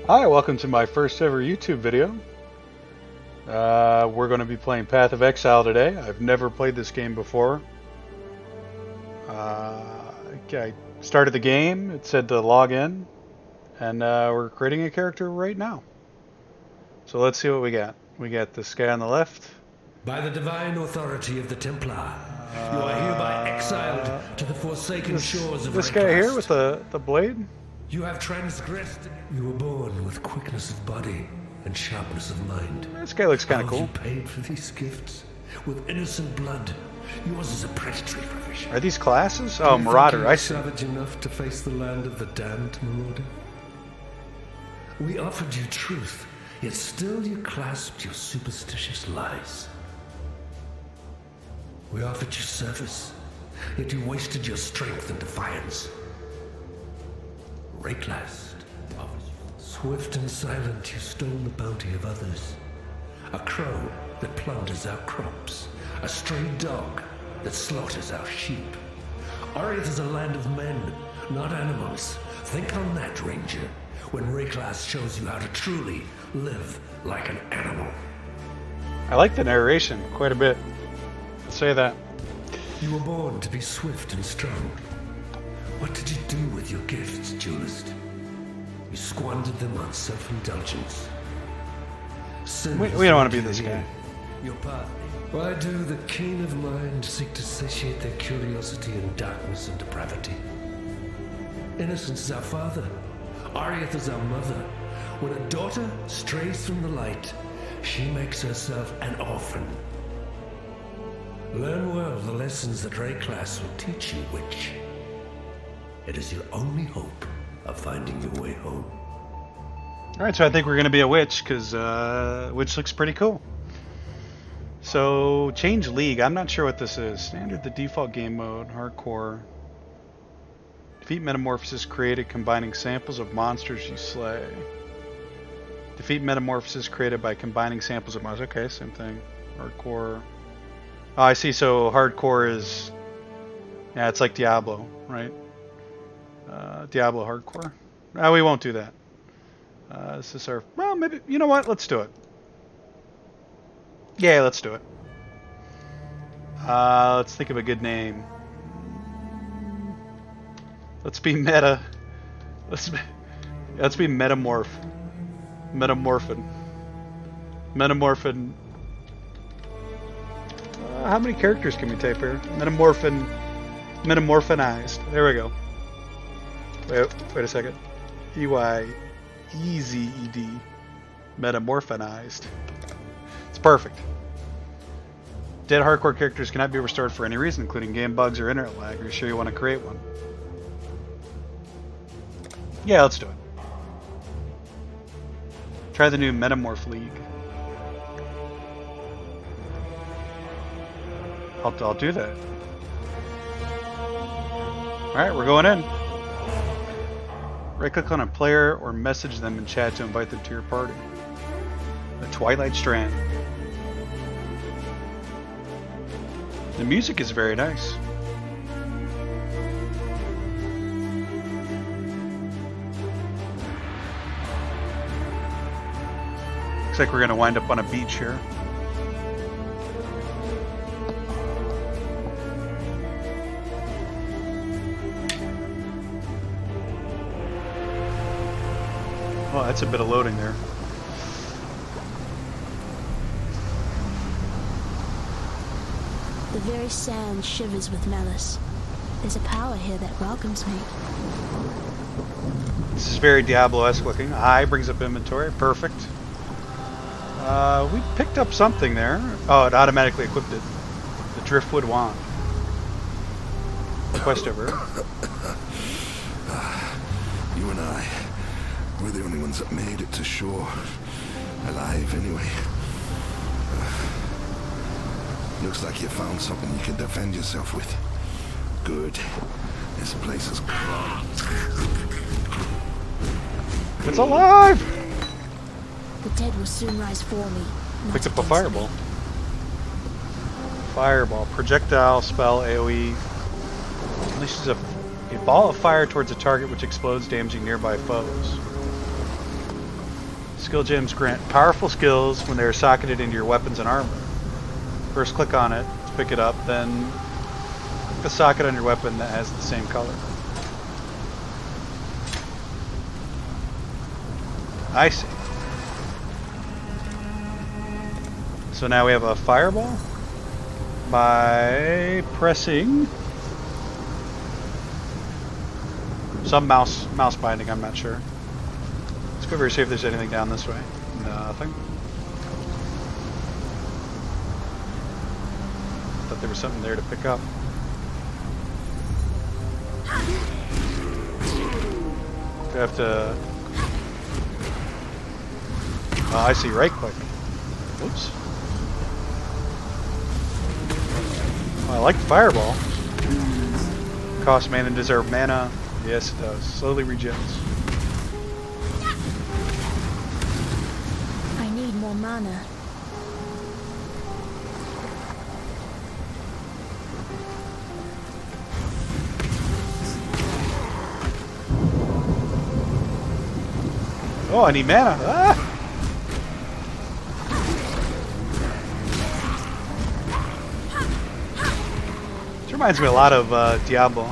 Hi, welcome to my first ever YouTube video. We're going to be playing Path of Exile today. I've never played this game before. I started the game, it said to log in, and we're creating a character right now. So let's see what we got. We got this guy on the left. By the divine authority of the Templar, you are hereby exiled to the forsaken shores of This guy here with the blade? You have transgressed. You were born with quickness of body and sharpness of mind. This guy looks kind of cool. You paid for these gifts with innocent blood. Yours is a predatory profession. Are these classes? Oh, Marauder, I see. Savage enough to face the land of the damned, Marauder? We offered you truth, yet still you clasped your superstitious lies. We offered you service, yet you wasted your strength in defiance. Rayclast offers you. Swift and silent, you stole the bounty of others. A crow that plunders our crops. A stray dog that slaughters our sheep. Ariath is a land of men, not animals. Think on that, Ranger, when Rayclast shows you how to truly live like an animal. I like the narration quite a bit. I'll say that. You were born to be swift and strong. What did you do with your gifts, duelist? You squandered them on self-indulgence. We don't want to be this guy. Your path. Why do the keen of mind seek to satiate their curiosity in darkness and depravity? Innocence is our father. Ariath is our mother. When a daughter strays from the light, she makes herself an orphan. Learn well the lessons that Rayclast will teach you, witch. It is your only hope of finding your way home. Alright, so I think we're going to be a witch, because witch looks pretty cool. So, change league. I'm not sure what this is. Standard, the default game mode, hardcore. Defeat metamorphosis created combining samples of monsters you slay. Defeat metamorphosis created by combining samples of monsters. Okay, same thing. Hardcore. Oh, I see. So, hardcore is... Yeah, it's like Diablo, right? Diablo hardcore. We won't do that. This is our... Well, maybe... You know what? Let's do it. Yeah, let's do it. Let's think of a good name. Let's be meta. Let's be metamorph. Metamorphin. Metamorphin. How many characters can we type here? Metamorphin. Metamorphinized. There we go. Wait a second. E-Y-E-Z-E-D. Metamorphinized. It's perfect. Dead hardcore characters cannot be restored for any reason, including game bugs or internet lag. Are you sure you want to create one? Yeah, let's do it. Try the new Metamorph League. I'll do that. Alright, we're going in. Right-click on a player or message them in chat to invite them to your party. The Twilight Strand. The music is very nice. Looks like we're going to wind up on a beach here. Oh, that's a bit of loading there. The very sand shivers with malice. There's a power here that welcomes me. This is very Diablo-esque looking. I brings up inventory. Perfect. We picked up something there. Oh, it automatically equipped it. The Driftwood Wand. Quest over. You and I, we're the only ones that made it to shore. Alive, anyway. Looks like you found something you can defend yourself with. Good. This place is clogged. It's alive! The dead will soon rise for me. Picked up a fireball. Fireball. Projectile spell AoE. Unleashes a ball of fire towards a target which explodes, damaging nearby foes. Skill gems grant powerful skills when they are socketed into your weapons and armor. First click on it to pick it up, then click the socket on your weapon that has the same color. I see. So now we have a fireball by pressing some mouse binding, I'm not sure. Let's go over and see if there's anything down this way. Nothing. Thought there was something there to pick up. Do I have to... Oh, I see, right click. Oops. Oh, I like the fireball. Cost mana, deserve mana. Yes, it does. Slowly regens. I need more mana. Oh, I need mana. Ah! This reminds me a lot of Diablo.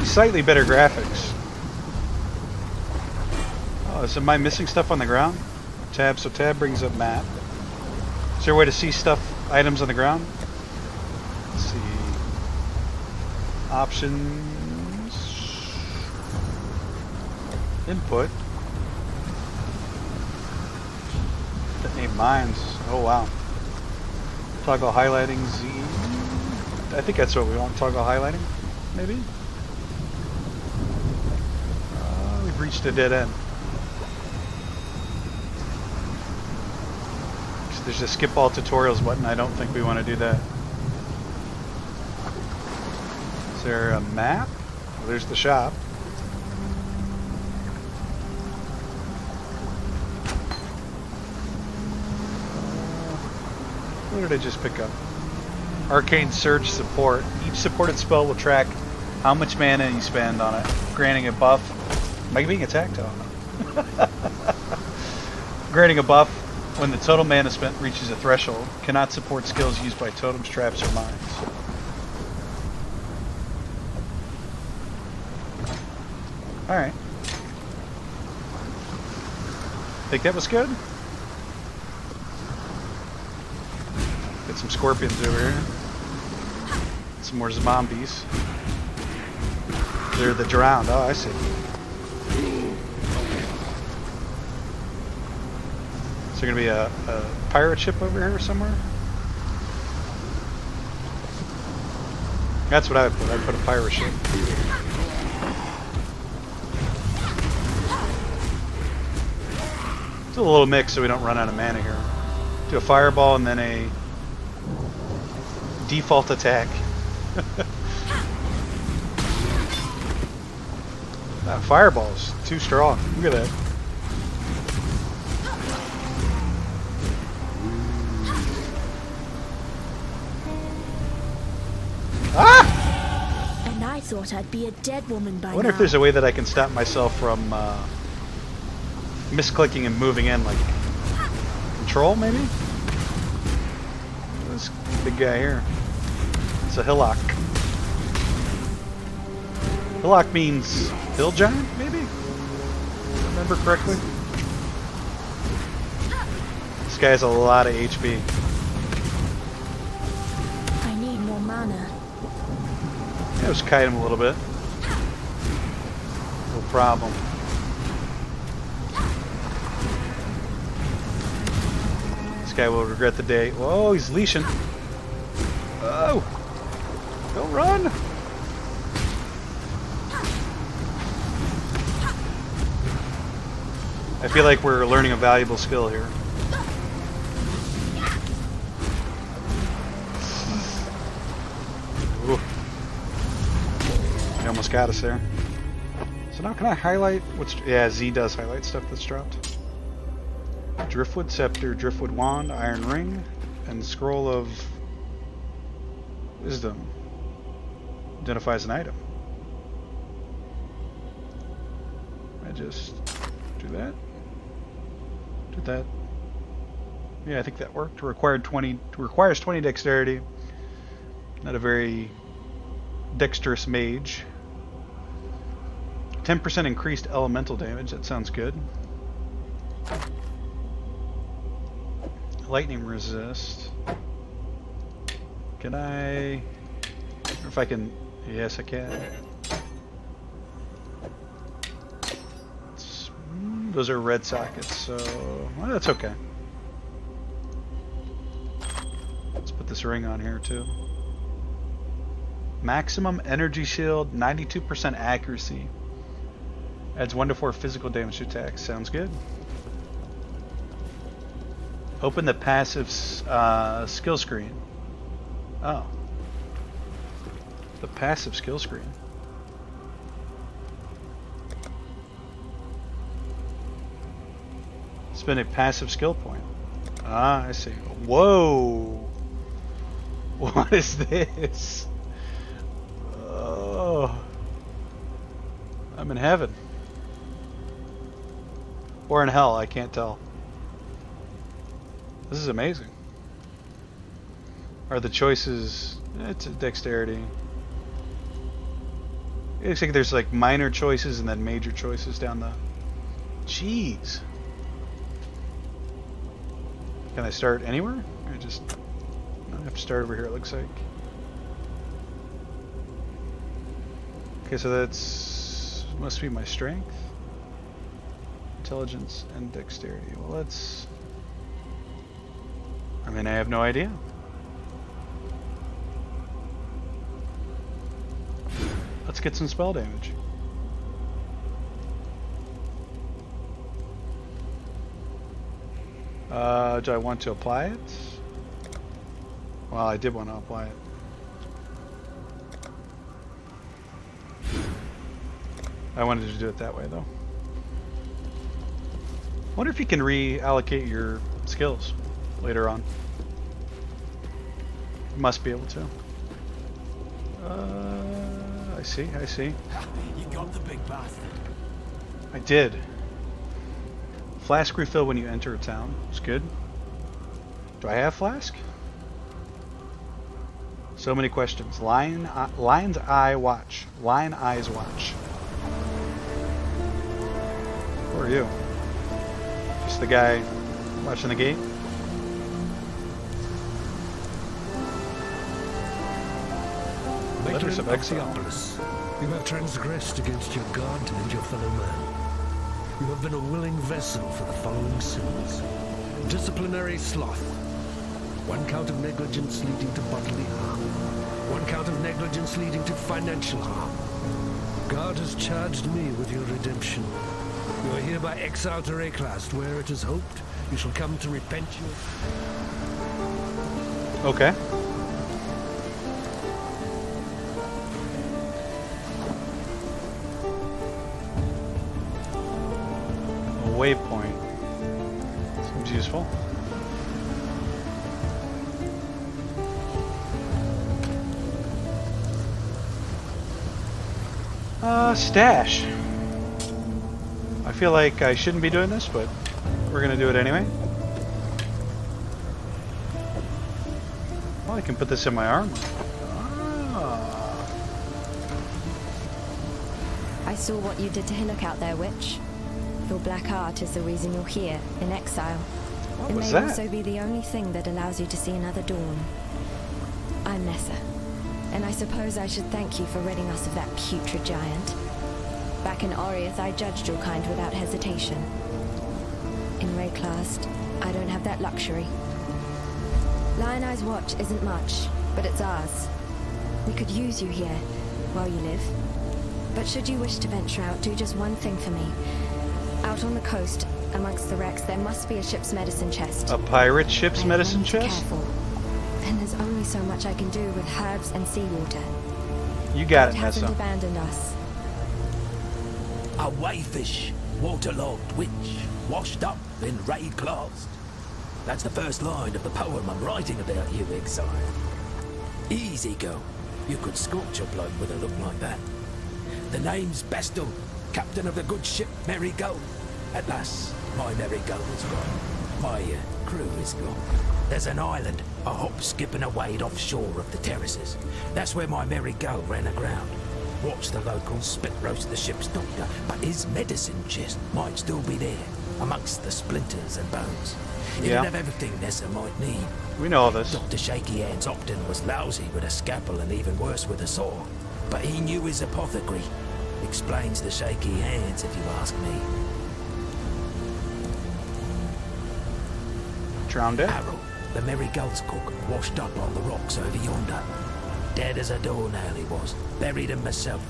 Slightly better graphics. Oh, is am I missing stuff on the ground? Tab, so tab brings up map. Is there a way to see stuff, items on the ground? Let's see. Options. Input. Detonate mines. Oh wow. Toggle highlighting Z. I think that's what we want. Toggle highlighting, maybe? We've reached a dead end. So there's a skip all tutorials button. I don't think we want to do that. Is there a map? Well, there's the shop. What did I just pick up? Arcane Surge support. Each supported spell will track how much mana you spend on it, granting a buff. Am I being attacked? Oh, no. Granting a buff when the total mana spent reaches a threshold. Cannot support skills used by totems, traps, or mines. Alright. Think that was good? Get some scorpions over here. Some more zombies. They're the drowned. Oh, I see. Is there going to be a pirate ship over here somewhere? That's what I would put. I'd put a pirate ship. It's a little mix so we don't run out of mana here. Do a fireball and then a default attack. That fireball's too strong. Look at that. Ah! And I thought I'd be a dead woman by now. I wonder if there's a way that I can stop myself from misclicking and moving in, like control, maybe? This big guy here. It's a hillock. Hillock means hill giant, maybe? If I remember correctly. This guy has a lot of HP. I need more mana. Yeah, just kite him a little bit. No problem. This guy will regret the day. Whoa, he's leashing. Oh! Don't run! I feel like we're learning a valuable skill here. Ooh. He almost got us there. So now can I highlight what's... Yeah, Z does highlight stuff that's dropped. Driftwood Scepter, Driftwood Wand, Iron Ring, and Scroll of Wisdom. Identifies an item. just do that. Do that. Yeah, I think that worked. Requires 20 dexterity. Not a very dexterous mage. 10% increased elemental damage. That sounds good. Lightning resist. Can I... I wonder if I can... Yes, I can. Those are red sockets, so... Well, that's okay. Let's put this ring on here, too. Maximum energy shield, 92% accuracy. Adds 1 to 4 physical damage to attacks. Sounds good. Open the passive skill screen. Oh. The passive skill screen. Spend a passive skill point. Ah, I see. Whoa! What is this? Oh. I'm in heaven. Or in hell, I can't tell. This is amazing. Are the choices... It's a dexterity. It looks like there's like minor choices and then major choices down the... Jeez. Can I start anywhere? I just... I have to start over here, it looks like. Okay, so that's... Must be my strength. Intelligence and dexterity. Well, let's... I mean, I have no idea. Let's get some spell damage. Do I want to apply it? Well, I did want to apply it. I wanted to do it that way, though. Wonder if you can reallocate your skills later on. Must be able to. I see, I see. You got the big bastard. I did. Flask refill when you enter a town. It's good. Do I have flask? So many questions. Lion's eye watch. Lion eyes watch. Who are you? Just the guy watching the gate? Letters of Exile. You have transgressed against your God and your fellow man. You have been a willing vessel for the following sins. Disciplinary sloth. 1 count of negligence leading to bodily harm. 1 count of negligence leading to financial harm. God has charged me with your redemption. You are hereby exiled to Rayclast, where it is hoped you shall come to repent your... Okay. Waypoint. Seems useful. Stash. I feel like I shouldn't be doing this, but we're gonna do it anyway. Well, I can put this in my armor. Ah. I saw what you did to Hillock out there, witch. Your black art is the reason you're here, in exile. What It was may that? also be the only thing that allows you to see another dawn. I'm Nessa, and I suppose I should thank you for ridding us of that putrid giant. Back in Oriath, I judged your kind without hesitation. In Rayclast, I don't have that luxury. Lion Eye's watch isn't much, but it's ours. We could use you here, while you live. But should you wish to venture out, do just one thing for me. Out on the coast, amongst the wrecks, there must be a ship's medicine chest. A pirate ship's I medicine want to chest? care for. And there's only so much I can do with herbs and seawater. You got it, God hasn't Nessa. abandoned us. A wayfish, waterlogged witch, washed up in Rayclast. That's the first line of the poem I'm writing about you, exile. Easy go. You could scorch a bloke with a look like that. The name's Bestel, captain of the good ship Merry Gold. At last, my Merry Gold is gone. My crew is gone. There's an island, a hop, skip and a wade offshore of the terraces. That's where my Merry Gold ran aground. Watched the locals spit roast the ship's doctor, but his medicine chest might still be there, amongst the splinters and bones. It'd have everything Nessa might need. We know all this. Dr. Shaky Hands Opton was lousy with a scalpel and even worse with a saw. But he knew his apothecary. Explains the shaky hands, if you ask me. Drowned it. Harold, the Merry Gold's cook, washed up on the rocks over yonder. Dead as a doornail he was. Buried him myself.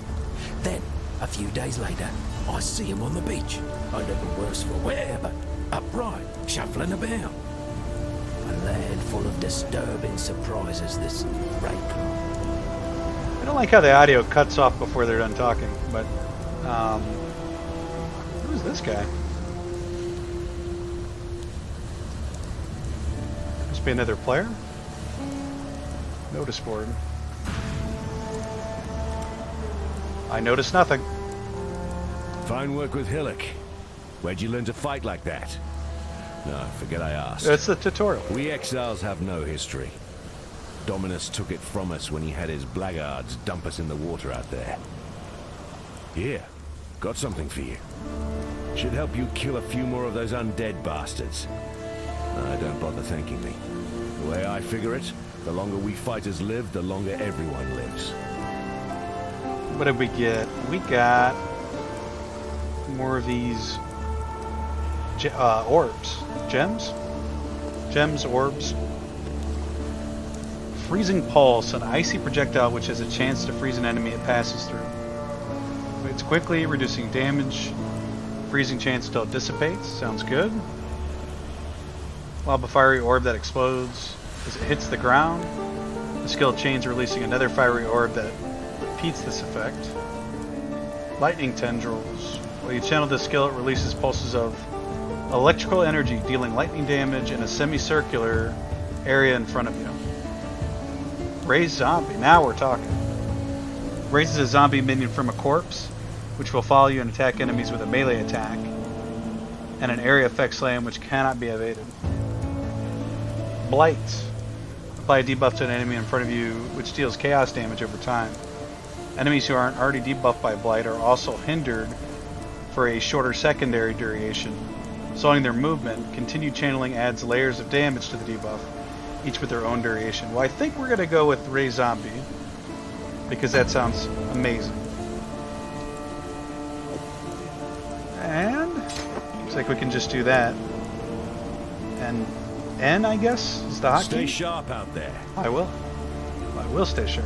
Then, a few days later, I see him on the beach. A little worse for wear, but upright, shuffling about. A land full of disturbing surprises, this Rayclaw. I don't like how the audio cuts off before they're done talking, but who's this guy? Must be another player? Notice board. I noticed nothing. Fine work with Hillock. Where'd you learn to fight like that? No, forget I asked. That's the tutorial. We exiles have no history. Dominus took it from us when he had his blackguards dump us in the water out there. Here, got something for you. Should help you kill a few more of those undead bastards. Don't bother thanking me. The way I figure it, the longer we fighters live, the longer everyone lives. What did we get? We got more of these orbs. Gems? Gems, orbs. Freezing Pulse, an icy projectile which has a chance to freeze an enemy it passes through. It's quickly, reducing damage. Freezing chance still dissipates. Sounds good. Lob a fiery orb that explodes as it hits the ground. The skill chains releasing another fiery orb that repeats this effect. Lightning Tendrils. While you channel this skill, it releases pulses of electrical energy, dealing lightning damage in a semicircular area in front of you. Raise Zombie. Now we're talking. Raises a zombie minion from a corpse, which will follow you and attack enemies with a melee attack, and an area effect slam which cannot be evaded. Blight. Apply a debuff to an enemy in front of you, which deals chaos damage over time. Enemies who aren't already debuffed by Blight are also hindered for a shorter secondary duration. Slowing their movement, continued channeling adds layers of damage to the debuff, each with their own duration. Well, I think we're going to go with Ray Zombie, because that sounds amazing. And looks like we can just do that. And N, I guess, is the hotkey. Stay sharp out there. I will. I will stay sharp.